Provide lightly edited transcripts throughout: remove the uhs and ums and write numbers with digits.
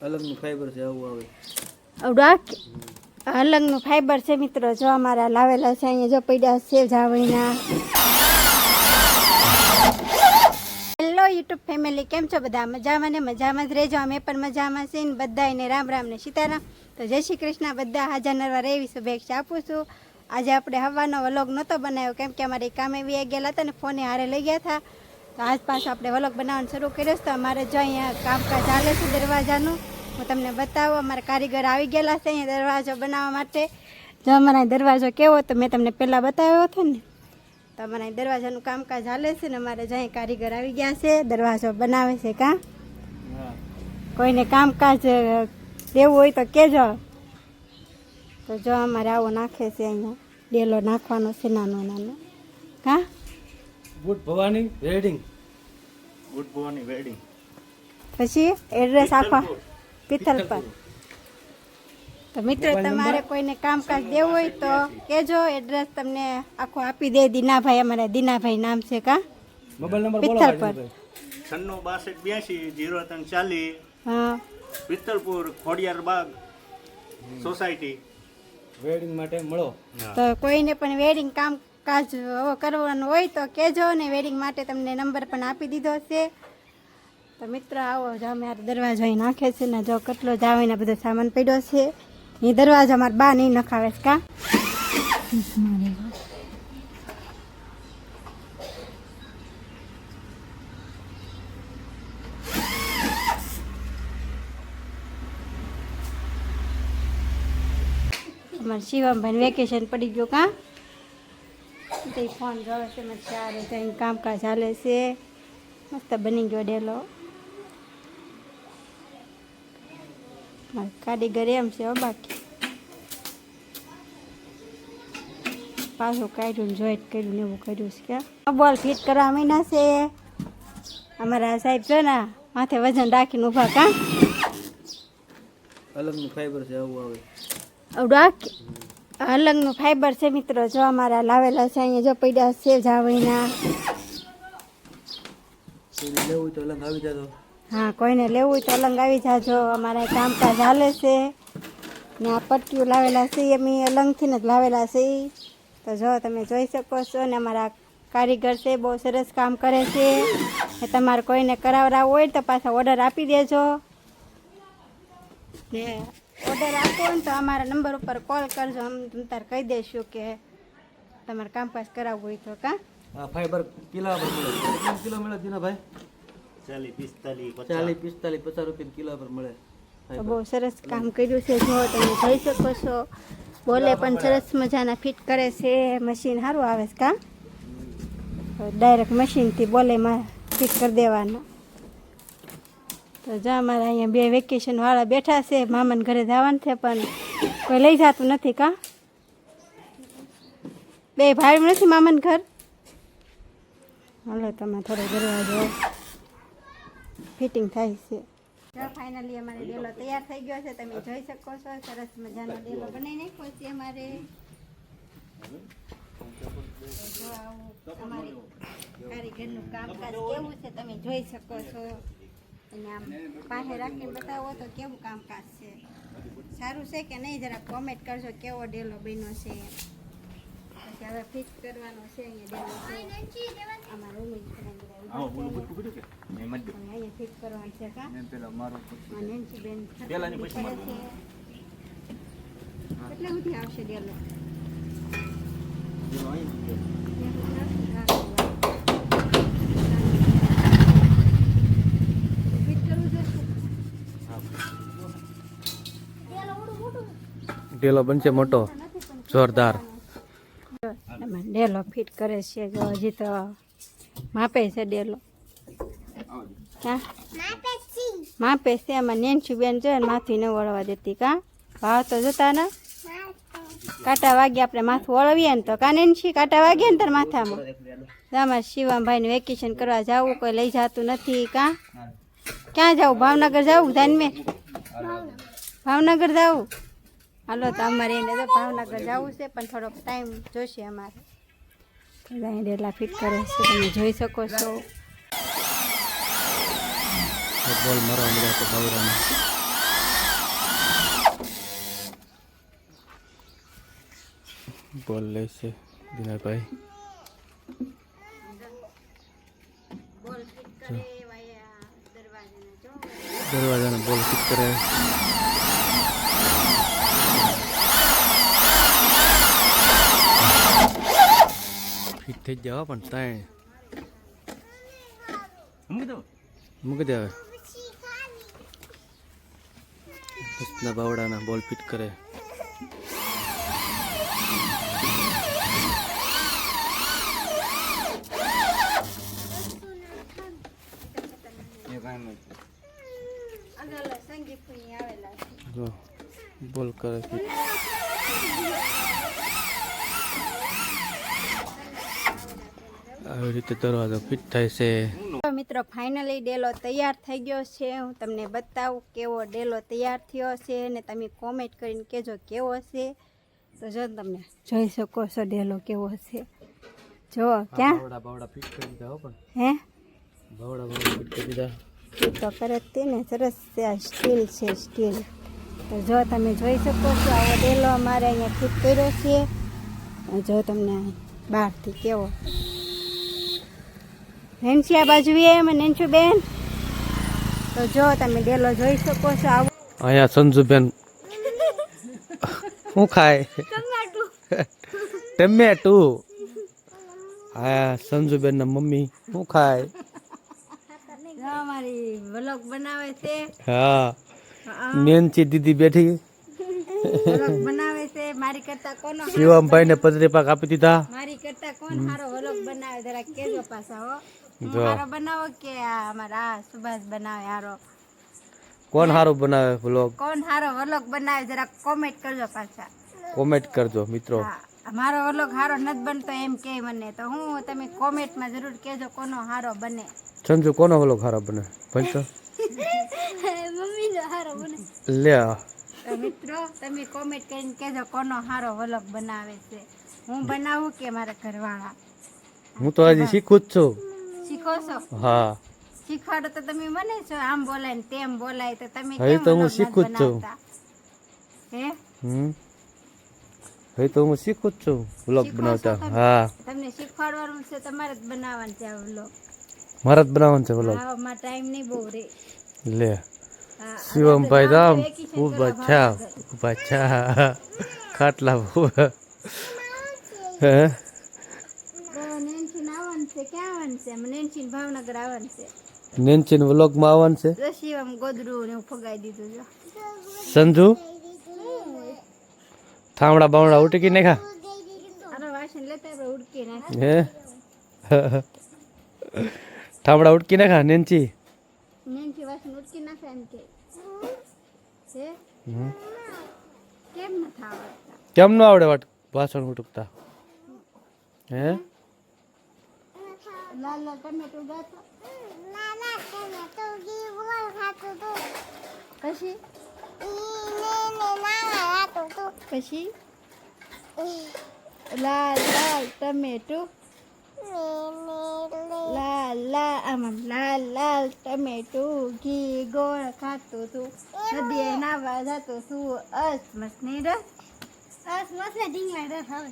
અલગનું fibre છે આવું આવે આવડા અલગનું ફાઈબર છે મિત્રો. જો અમારા લાવેલા છે અહીંયા જો પડ્યા છે જાવણીના. હેલો યુટ્યુબ ફેમિલી, કેમ છો બધા? મજામાં ને મજામાં જ રહેજો. અમે પણ મજામાં છીએ ને બધાને રામ રામ ને સીતારામ. તો જય શ્રી કૃષ્ણ. બધા હાજર નરવા એવી શુભેચ્છા આપું છું. આજે આપણે હવાનો વ્લોગ નહોતો બનાવ્યો કેમ કે અમારે કામે બી ગયેલા હતા ને ફોને હારે લઈ ગયા હતા. તો આજ પાછો આપણે વ્લોગ બનાવવાનું શરૂ કર્યો છે. તો અમારે જો અહીંયા કામકાજ ચાલે છે દરવાજાનું. હું તમને બતાવું. અમારા કારીગર આવી ગયેલા છે અહીંયા દરવાજો બનાવવા માટે. જો અમારા દરવાજો કેવો તો મેં તમને પહેલાં બતાવ્યો હતો ને. તો અમારા દરવાજાનું કામકાજ ચાલે છે ને અમારે જો અહીં કારીગર આવી ગયા છે દરવાજો બનાવે છે. કાં કોઈને કામકાજ દેવું હોય તો કહેજો. તો જો અમારે આવો નાખે છે અહીંયા ડેલો નાખવાનો છે નાનો નાનો. કાં good Bhavani wedding. Good Bhavani wedding. પછી એડ્રેસ આપવા પિત્તલ પર. તો મિત્રો તમારે કોઈને કામકાજ દેવું હોય તો કહેજો. એડ્રેસ તમને આખો આપી દે. દીનાભાઈ, અમારા દીનાભાઈ નામ છે. કાં મોબાઈલ નંબર પિત્તલ પર 9662820340. હા પિત્તલપુર ખોડિયાર બાગ સોસાયટી. વેડિંગ માટે મળો. તો કોઈને પણ વેડિંગ કામકાજ કરવાનું હોય તો કહેજો ને. વેડિંગ માટે તમને નંબર પણ આપી દીધો છે. તો મિત્રો આવો જો અમારે દરવાજો અહીં નાખે છે ને જો કેટલો જાવીને બધો સામાન પડ્યો છે. એ દરવાજો અમારે બા નહીં નખાવે છે. કાં અમારે શિવમભાઈ વેકેશન પડી ગયું. કાં તો ફોન જોવે છે મારે ચારે ત્યાં કામકાજ ચાલે છે. મસ્ત બની ગયો ડેલો. મારે કારીગર એમ છે બાકી પાછું કાઢ્યું જોઈન્ટ કર્યું ને એવું કર્યું છે. ક્યાં બોલ ફિટ કરવા મહિના છે અમારા સાહેબ છે ને માથે વજન રાખીને ઊભા. કાં અલગનું ફાઈબર છે આવું આવે આવડા અલગનું ફાઈબર છે મિત્રો. જો અમારા લાવેલા છે અહીંયા જો પડ્યા છે જાવણીના. લેવું હોય તો અલગ આવી જતો. હા કોઈને લેવું હોય તો અલંગ આવી જાજો. અમારા કામકાજ ચાલે છે ને આ પટ્ટીઓ લાવેલા છે એમ અલંગથી જ લાવેલા છે. તો જો તમે જોઈ શકો છો ને અમારા કારીગર છે બહુ સરસ કામ કરે છે. ને તમારે કોઈને કરાવડાવવું હોય તો પાછા ઓર્ડર આપી દેજો. ને ઓર્ડર આપો ને તો અમારા નંબર ઉપર કોલ કરજો. અમે તાર કહી દઈશું કે તમારે કામકાજ કરાવવું હોય તો. કાં આ ફાઈબર કિલો પર મળે. કેટલા કિલો મળે દીનાભાઈ? 40 45 40 45 50 રૂપિયા કિલો પર મળે. તો બહુ સરસ કામ કર્યું છે. જો તમે જોઈ શકો છો. બોલે પણ સરસ મજાના ફિટ કરે છે. મશીન સારું આવે છે. કાં ડાયરેક્ટ મશીનથી બોલેમાં ફિટ કરી દેવાના. તો જો અમારા અહીંયા બે વેકેશનવાળા બેઠા છે. મામાને ઘરે જવાનું છે પણ કોઈ લઈ જતું નથી. કાં બે ભાઈ નથી મામાને ઘર. હાલો તમે થોડો દરવાજો ફિટિંગ થાય છે. જો ફાઇનલી અમારે ડેલો તૈયાર થઈ ગયો છે. તમે જોઈ શકો છો સરસ મજાનો ડેલો બનાવી નાખ્યો છે અમારે. જો આવું અમારે કારીગરનું કામકાજ કેવું છે તમે જોઈ શકો છો. અને આમ પાસે રાખીને બતાવો તો કેવું કામકાજ છે. સારું છે કે નહીં જરા કોમેન્ટ કરજો કેવો ડેલો બન્યો છે. પછી હવે ફિક્સ કરવાનો છે. અહીંયા ડેલો છે અમારો રૂમ અહીંયા ફિક્સ કરવાનું છે. કાં નેન્સી બેન કેટલા સુધી આવશે ડેલો? ઢેલો બનશે મોટો જોરદાર. ડેલો ફિટ કરે છે. જો હજી તો માપે છે ડેલો. ક્યાં માપે છે. એમાં નેન્સી બેન છે ને માથું ન વળવા દેતી. કાં ભાવ તો જતા ને કાંટા વાગ્યા આપણે માથું વળવીએ ને તો કાં નેન્સી કાંટા વાગ્યા ને તાર માથામાં. આમાં શિવાભાઈને વેકેશન કરવા જવું કોઈ લઈ જતું નથી. કાં ક્યાં જવું? ભાવનગર જવું? ધાનમે ભાવનગર જવું? હાલો તો અમારે એને તો ભાવનગર જવું છે પણ થોડોક ટાઈમ જોશે અમારે. અહીં ડેલા ફિટ કરે છે તમે જોઈ શકો છો. બોલ મારવા મળ્યા તો બાવરામાં બોલ લેશે દિનાભાઈ. બોલ ફિટ કરે વાયા દરવાજાને જો દરવાજાને બોલ ફિટ કરે. ફિટ થઈ જાવ પણ તાય મૂકી દે હવે. કૃષ્ણ બાવડાના બોલ ફિટ કરે. આગળ સંગીત ફૂઈ આવેલા છે. જો બોલ કરે ફિટ. આવી રીતે દરવાજો ફિટ થાય છે. તો મિત્રો ફાઇનલી ડેલો તૈયાર થઈ ગયો છે. હું તમને બતાવું કેવો ડેલો તૈયાર થયો છે અને તમે કોમેન્ટ કરીને કહેજો કેવો છે. તો જો તમે જોઈ શકો છો ડેલો કેવો છે. જો ક્યાં બાવડા ફિટ કરી દીધા હો પણ હે બાવડા ફિટ કરી દીધા. ફિટ તો કરે જ તે ને સરસ છે. આ સ્ટીલ છે સ્ટીલ. તો જો તમે જોઈ શકો છો આવો ડેલો અમારે અહીંયા ફિટ કર્યો છે. જો તમને બહારથી કેવો નેન્સી આ બાજુ એમ નેન્સુ બેન. તો જો તમે ડેલો જોઈ શકો છો આવો અહીંયા સંજુબેન શું ખાય? ટમેટું. હા સંજુબેન ના મમ્મી શું ખાય? અમારી વ્લોગ બનાવે છે. હા નેન્સી દીદી બેઠી. વ્લોગ બનાવે છે. મારી કરતા કોનો શિવમભાઈ ને પતરી પાક આપી દીધા. મારી કરતા કોણ હારો વ્લોગ બનાવે જરા કેજો પાછા હો. હું જો. હારો બનાવો કે આ અમારા સુભાષ બનાવે હારો? કોણ સારું બનાવે વ્લોગ? કોણ હારો વ્લોગ બનાવે જરા કોમેન્ટ કરજો પાછા. કોમેન્ટ કરજો મિત્રો. હા મારો વ્લોગ હારો નથી બનતો એમ કે મને તો હું તમે કોમેન્ટમાં જરૂર કહેજો કોનો હારો બને. સંજુ કોનો વ્લોગ સારો બને? ભણતો મમ્મીનો હારો બને. લે તો મિત્રો તમે કોમેન્ટ કરીને કહેજો કોનો હારો વ્લોગ બનાવે છે. હું બનાવું કે મારા ઘરવાળા? હું તો હજી શીખું જ છું. શીખો છો? હા શીખવાડો તો તમે મને છો. આમ બોલાય ને તેમ બોલાય તો તમે હવે કેમ તો હું vlog નથી શીખું જ છું. બનાવતા? હે હવે તો હું શીખું જ છું વ્લોગ શીખો છો બનાવતા. તમે? હા તમને શીખવાડવાનું છે તમારે જ બનાવવાનું છે આ વ્લોગ. મારા જ બનાવવાનું છે વ્લોગ. હા માં ટાઈમ નહીં બહુ રે. લે હા, શિવમભાઈ હવે રામ વેકેશન ઉભા કરવા છા ભાવનગર. ઉભા છા ખાટલા ઉભા. હે તો નેન્સી ને આવવાનું છે. ક્યાં આવવાનું છે? નેન્સી ને ભાવનગર આવવાનું છે. નેન્ચીન વ્લોગમાં આવવાનું છે. જો શિવમ ગોદડું ને એવું ફગાઈ દીધું જો. સંજુ થામડા બાવડા ઉટકી નાખા. આનો વાસણ લેતા આપણે ઉડકી નાખી. હે થામડા ઉટકી નાખા નેન્ચી. નેન્સી વાસણ ઉડકી નાખે એમ કે છે. કેમ નથી આવડતા? કેમ ન આવડે વાસણ ઉટકતા? હે લાલ લાલ ટમેટું ગાતો પછી પછી લાલ લાલ ટમેટું લાલ લાલ આમાં લાલ લાલ ટમેટું ઘી ગોળ ખાતું તું નદીએ નાવા જતું તું અસ મસની રસ અસ મસને ઢીંગલા રસ હવે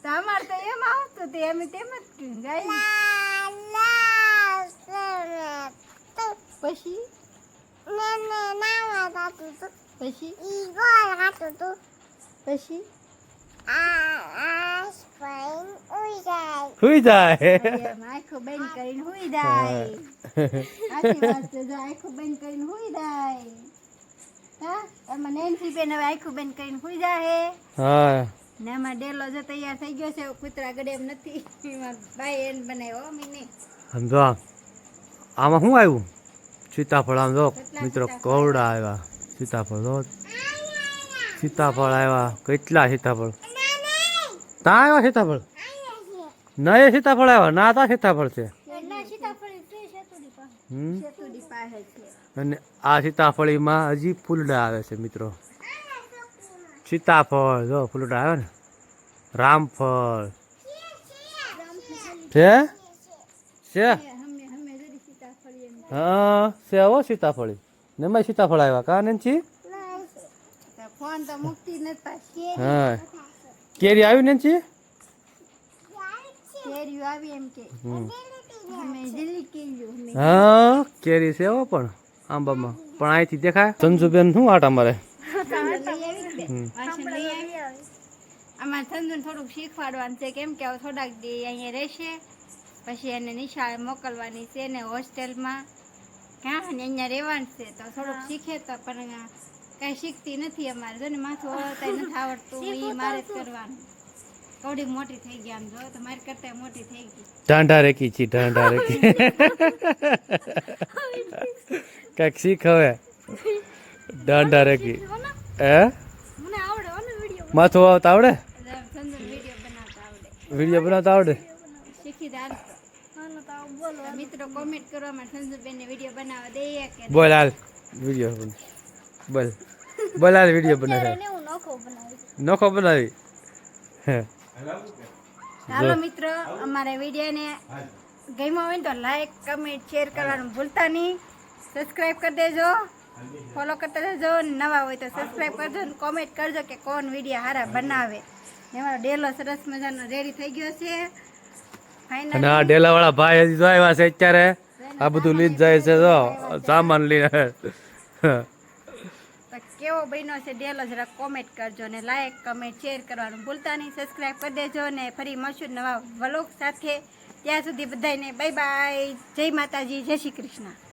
તમારે તો એમ આવતું તે અમે તેમ જ ગાય. પછી પછી પછી હુઈ જાય. એમ આંખો બંધ કરીને હુઈ જાય. આખી વાત છે જો આંખો બંધ કરીને હુઈ જાય. હા એમાં નેન્સી બેન હવે આંખો બંધ કરીને હુઈ જાય. હા ને એમાં ડેલો જો તૈયાર થઈ ગયો છે. કૂતરા ગડે એમ નથી. એમાં ભાઈ એને બનાવ્યો મીને. સમજો આમાં શું આવ્યું? સીતાફળ. આમ જો મિત્રો કવડા આવ્યા. સીતાફળ જો સીતાફળ આવ્યા. કેટલા સીતાફળ? ત્યાં આવ્યા સીતાફળ? ના એ સીતાફળ આવ્યા ના તા સીતાફળ છે. શેતુડી પાસે છે. અને આ સીતાફળીમાં હજી ફૂલડા આવે છે મિત્રો. સીતાફળ જો ફૂલડા આવે ને. રામફળ છે છે હમે જરી સીતાફળી એમ હા સેવો સીતાફળી નેમાં સીતાફળ આવ્યા કા નેન્ચી તો ફોન તો મુકતી નથી પાછી હા કેરી આવી નેન્ચી કેરીઓ આવી એમ કે અમે જલ્દી કેરીઓ અમે હા કેરી છે હો પણ આંબામાં પણ અહીંથી દેખાય સંજુબેન શું આટા મારે વાસણ લઈ આવી અમારે સંજુને થોડુંક શીખવાડવાનું છે કેમ કે હવે થોડાક દી અહીંયા રહેશે પછી એને નિશાળે મોકલવાની છે ને હોસ્ટેલમાં હા ને અહીંયા રહેવાનું છે તો થોડુંક શીખે તો પણ કાંઈ શીખતી નથી અમારે જો ને માથું ઓળતાય નથી આવડતું એ મારે જ કરવાનું કવડી મોટી થઈ ગઈ આમ જો તો મારી કરતા મોટી થઈ ગઈ ઢાંઢા રેકી છી ઢાંઢા રેકી કાંઈક શીખ હવે ઢાંઢા રેકી હે મને આવડે ઓને વિડીયો માથું આવતા આવડે સંજુને વિડીયો બનાવતા આવડે વિડીયો બનાવતા આવડે શીખી દે હાલ તો બોલો મિત્રો કોમેન્ટ કરવામાં સંજુબેનને વિડીયો બનાવવા દઈએ કે બોલ હાલ વિડીયો બોલ બોલ હાલ વિડીયો બનાવે હું નોખો બનાવી નોખો બનાવી હે ચાલો મિત્રો અમારા વિડીયોને ગમ્યો હોય ને તો લાઈક કમેન્ટ શેર કરવાનું ભૂલતા નહીં સબસ્ક્રાઈબ કરી દેજો ફોલો કરતા રહેજો નવા હોય તો સબસ્ક્રાઈબ કરજો ને કોમેન્ટ કરજો કે કોણ વિડીયો સારા બનાવે એમાં ડેલો સરસ મજાનો રેડી થઈ ગયો છે અને ફાઇનલ આ ડેલાવાળા ભાઈ હજી જો આવ્યા છે અત્યારે આ બધું લીધ જાય છે જો સામાન લઈને કેવો બન્યો છે ડેલો જરા કોમેન્ટ કરજો ને લાઈક કમેન્ટ શેર કરવાનું ભૂલતા નહીં સબસ્ક્રાઈબ કરી દેજો ને ફરી મળશું નવા વ્લોગ સાથે ત્યાં સુધી બધાને બાય બાય જય માતાજી જય શ્રી કૃષ્ણ